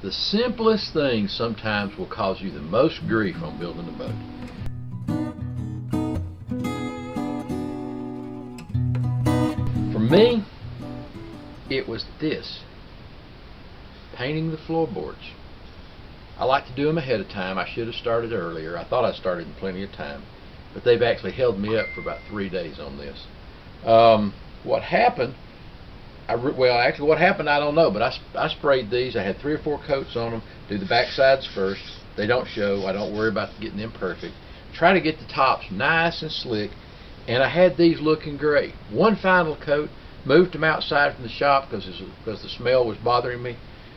The simplest things sometimes will cause you the most grief on building a boat. For me, it was this: painting the floorboards. I like to do them ahead of time. I should have started earlier. I thought I started in plenty of time, but they've actually held me up for about 3 days on this. What happened? What happened, I don't know, but I sprayed these. I had 3 or 4 coats on them. Do the back sides first. They don't show. I don't worry about getting them perfect. Try to get the tops nice and slick, and I had these looking great. One final coat, moved them outside from the shop because the smell was bothering me.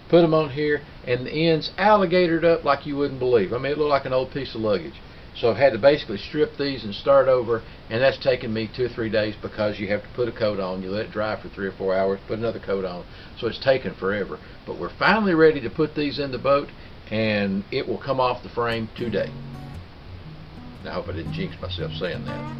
Put them on here, and the ends alligatored up like you wouldn't believe. I mean, it looked like an old piece of luggage. So I've had to basically strip these and start over, and that's taken me 2 or 3 days because you have to put a coat on, you let it dry for 3 or 4 hours, put another coat on, so it's taken forever. But we're finally ready to put these in the boat, and it will come off the frame today. Now, I hope I didn't jinx myself saying that.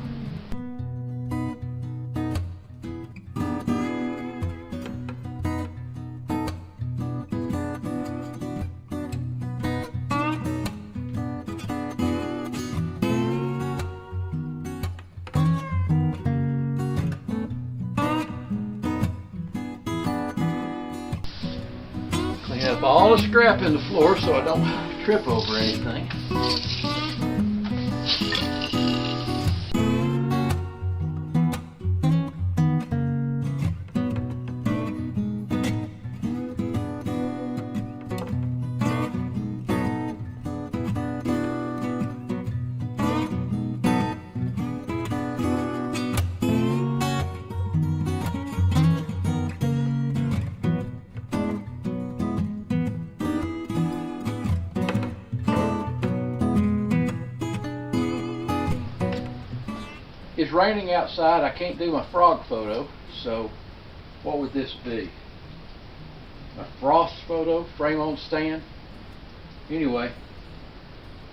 Clean up all the scrap in the floor so I don't trip over anything. It's raining outside. I can't do my frog photo, so what would this be? My frost photo, frame on stand. Anyway,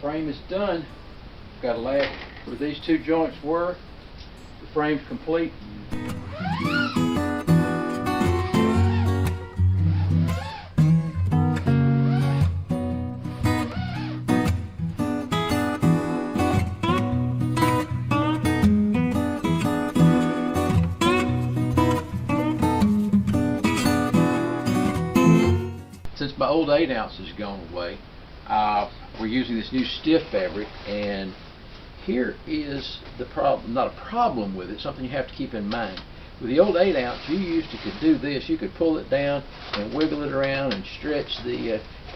frame is done. Got a lab where these 2 joints were. The frame's complete. Since my old 8-ounce has gone away, we're using this new stiff fabric, and here is the problem, not a problem with it, something you have to keep in mind. With the old 8-ounce, you could do this. You could pull it down and wiggle it around and stretch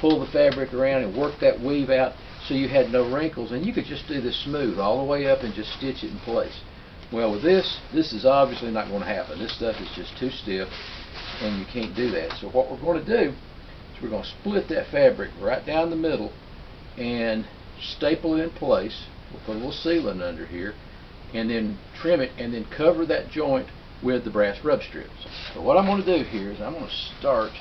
pull the fabric around and work that weave out so you had no wrinkles, and you could just do this smooth all the way up and just stitch it in place. Well, with this is obviously not going to happen. This stuff is just too stiff, and you can't do that. So what we're going to do, we're going to split that fabric right down the middle and staple it in place. We'll put a little sealant under here and then trim it and then cover that joint with the brass rub strips. So what I'm going to do here is I'm going to start,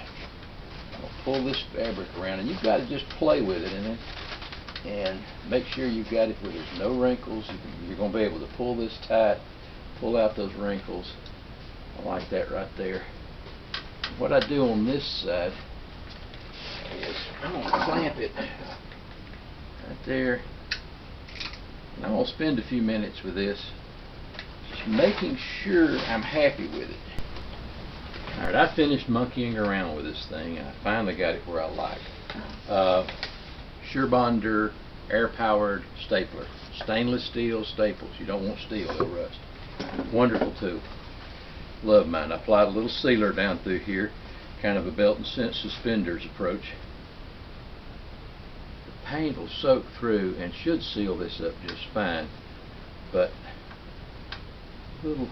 I'm going to pull this fabric around, and you've got to just play with it and make sure you've got it where there's no wrinkles. You're going to be able to pull this tight, pull out those wrinkles. I like that right there. What I do on this side is I'm going to clamp it right there, and I'm going to spend a few minutes with this, just making sure I'm happy with it. Alright, I finished monkeying around with this thing, and I finally got it where I like. Surebonder air-powered stapler, stainless steel staples. You don't want steel, they'll rust. Wonderful tool. Love mine. I applied a little sealer down through here, kind of a belt and suspenders approach. The paint will soak through and should seal this up just fine, but little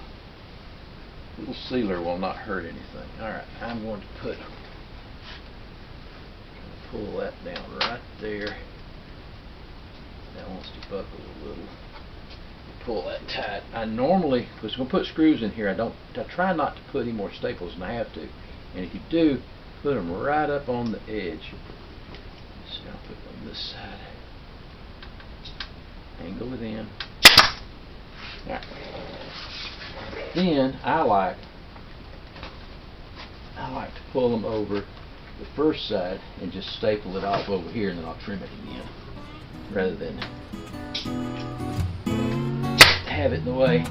sealer will not hurt anything. Alright, I'm going to pull that down right there. That wants to buckle a little. Pull that tight. I normally was going to put screws in here. I try not to put any more staples than I have to. And if you do, put them right up on the edge. Let's see, I'll put it on this side. Angle it in. Right. Then I like to pull them over the first side and just staple it off over here, and then I'll trim it again, rather than have it in the way.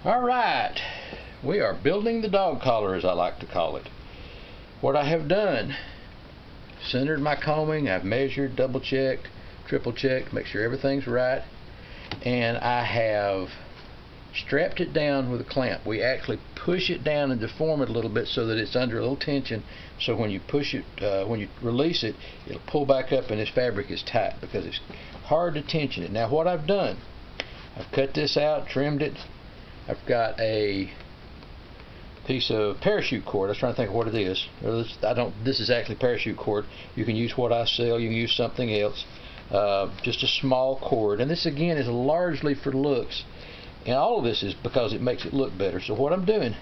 Alright, we are building the dog collar, as I like to call it. What I have done, centered my combing, I've measured, double checked, triple checked, make sure everything's right, and I have strapped it down with a clamp. We actually push it down and deform it a little bit so that it's under a little tension, so when you push it, when you release it, it'll pull back up and this fabric is tight because it's hard to tension it. Now what I've done, I've cut this out, trimmed it. I've got a piece of parachute cord. I was trying to think of what it is. This is actually parachute cord. You can use what I sell. You can use something else. Just a small cord. And this again is largely for looks. And all of this is because it makes it look better. So what I'm doing,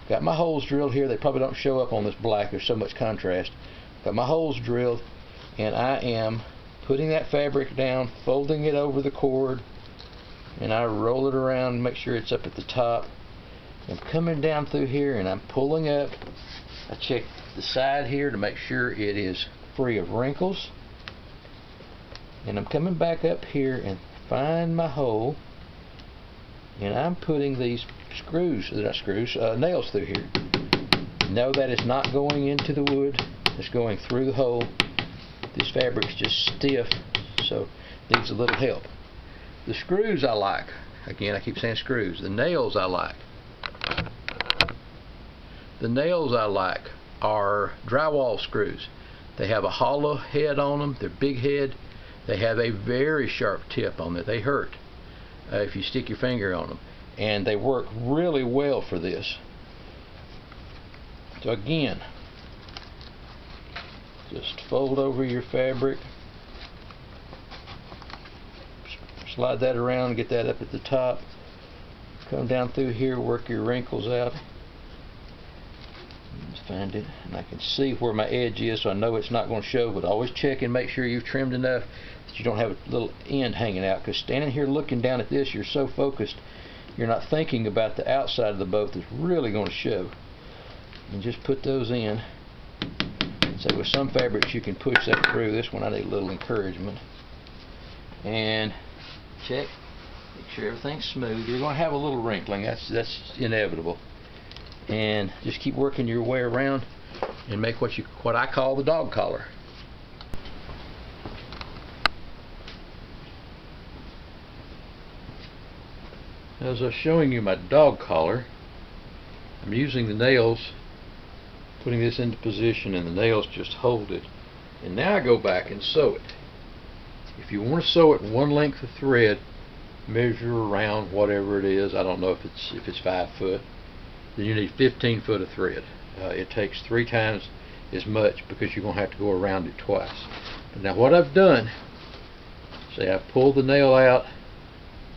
got my holes drilled here. They probably don't show up on this black. There's so much contrast. Got my holes drilled, and I am putting that fabric down, folding it over the cord, and I roll it around and make sure it's up at the top. I'm coming down through here and I'm pulling up. I check the side here to make sure it is free of wrinkles, and I'm coming back up here and find my hole, and I'm putting these nails through here. No, that is not going into the wood, it's going through the hole. This fabric's just stiff, so it needs a little help. The screws I like. Again, I keep saying screws. The nails I like. The nails I like are drywall screws. They have a hollow head on them. They're big head. They have a very sharp tip on it. They hurt if you stick your finger on them. And they work really well for this. So again, just fold over your fabric. Slide that around, get that up at the top. Come down through here, work your wrinkles out. Just find it, and I can see where my edge is, so I know it's not going to show, but always check and make sure you've trimmed enough that you don't have a little end hanging out, because standing here looking down at this, you're so focused, you're not thinking about the outside of the boat that's really going to show. And just put those in. So with some fabrics you can push that through. This one I need a little encouragement. And check, make sure everything's smooth. You're going to have a little wrinkling, that's inevitable. And just keep working your way around and make what I call the dog collar. As I was showing you my dog collar, I'm using the nails, putting this into position, and the nails just hold it. And now I go back and sew it. If you want to sew it one length of thread, measure around whatever it is. I don't know if it's 5 foot. Then you need 15 foot of thread. It takes 3 times as much because you're going to have to go around it twice. But now what I've done, say I pulled the nail out,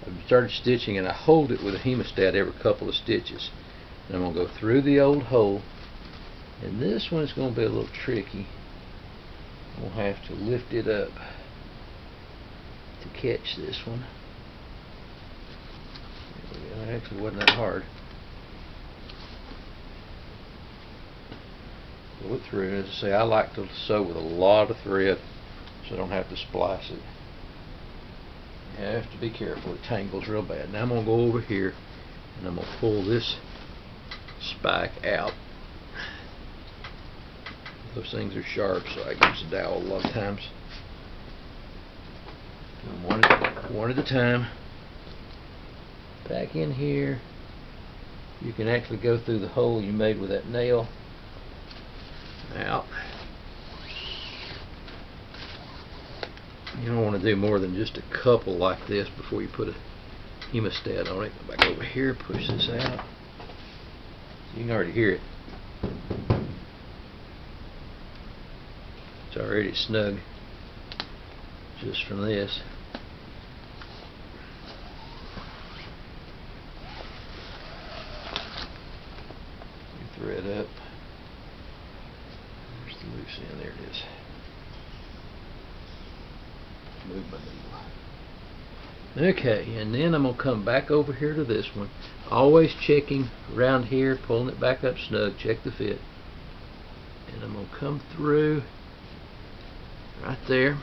I've started stitching, and I hold it with a hemostat every couple of stitches. And I'm going to go through the old hole, and this one is going to be a little tricky. We'll have to lift it up to catch this one. It actually wasn't that hard. Pull it through. As I say, I like to sew with a lot of thread so I don't have to splice it. You have to be careful, it tangles real bad. Now I'm going to go over here and I'm going to pull this spike out. Those things are sharp, so I use a dowel a lot of times. One at a time. back in here. You can actually go through the hole you made with that nail. Out. You don't want to do more than just a couple like this before you put a hemostat on it. Go back over here, push this out. You can already hear it. It's already snug just from this. Thread up. There's the loose end. There it is. Move my needle. Okay, and then I'm going to come back over here to this one. Always checking around here, pulling it back up snug, check the fit. And I'm going to come through right there.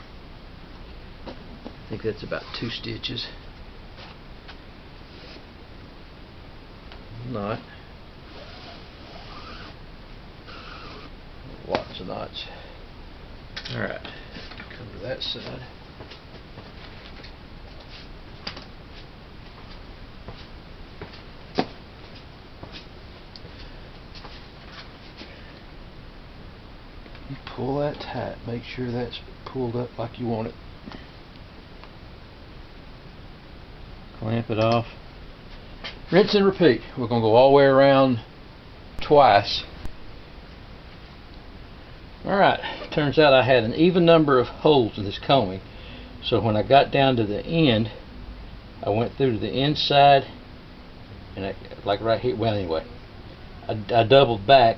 I think that's about 2 stitches. Knot. Lots of knots. Alright, come to that side. You pull that tight, make sure that's pulled up like you want it. Clamp it off. Rinse and repeat. We're going to go all the way around twice. Alright, turns out I had an even number of holes in this combing, so when I got down to the end, I went through to the inside, and like right here, well anyway, I doubled back,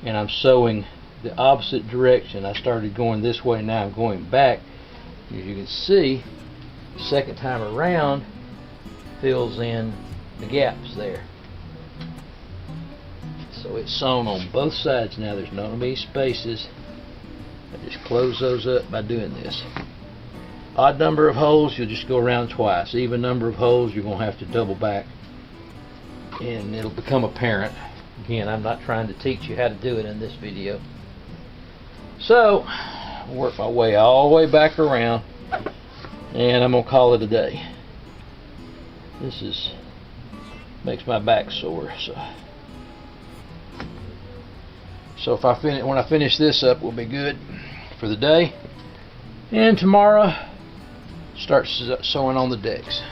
and I'm sewing the opposite direction. I started going this way, now I'm going back. As you can see, the second time around fills in the gaps there. So it's sewn on both sides now. There's not going to be spaces. I just close those up by doing this. Odd number of holes, you'll just go around twice. Even number of holes, you're going to have to double back, and it'll become apparent. Again, I'm not trying to teach you how to do it in this video. So I'll work my way all the way back around, and I'm going to call it a day. This makes my back sore. So if when I finish this up, we'll be good for the day. And tomorrow, start sewing on the decks.